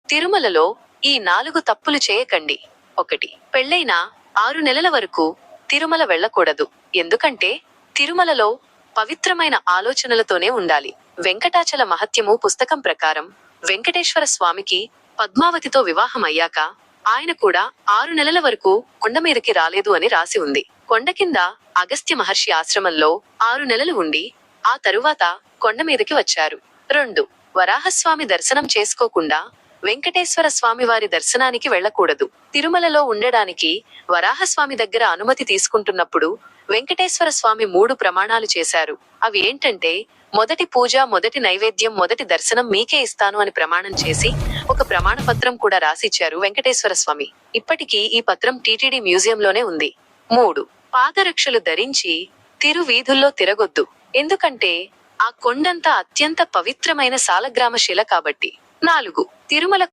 తిరుమలలో ఈ 4 తప్పులు చేయకండి. 1. పెళ్లైన 6 నెలల వరకు తిరుమల వెళ్ళకూడదు. ఎందుకంటే తిరుమలలో పవిత్రమైన ఆలోచనలతోనే ఉండాలి. వెంకటాచల మహత్యము పుస్తకం ప్రకారం వెంకటేశ్వర స్వామికి పద్మావతితో వివాహం అయ్యాక ఆయన కూడా 6 నెలల వరకు కొండ మీదకి రాలేదు అని రాసి ఉంది. కొండ కింద అగస్త్య మహర్షి ఆశ్రమంలో 6 నెలలు ఉండి ఆ తరువాత కొండ మీదకి వచ్చారు. 2. వరాహస్వామి దర్శనం చేసుకోకుండా వెంకటేశ్వర స్వామి వారి దర్శనానికి వెళ్ళకూడదు. తిరుమలలో ఉండడానికి వరాహస్వామి దగ్గర అనుమతి తీసుకుంటున్నప్పుడు వెంకటేశ్వర స్వామి 3 ప్రమాణాలు చేశారు. అవి ఏంటంటే, మొదటి పూజ, మొదటి నైవేద్యం, మొదటి దర్శనం మీకే ఇస్తాను అని ప్రమాణం చేసి ఒక ప్రమాణ పత్రం కూడా రాసిచ్చారు వెంకటేశ్వర స్వామి. ఇప్పటికీ ఈ పత్రం టీటీడీ మ్యూజియంలోనే ఉంది. 3. పాదరక్షలు ధరించి తిరు వీధుల్లో తిరగొద్దు. ఎందుకంటే ఆ కొండంతా అత్యంత పవిత్రమైన సాలగ్రామ శిల కాబట్టి. 4. తిరుమల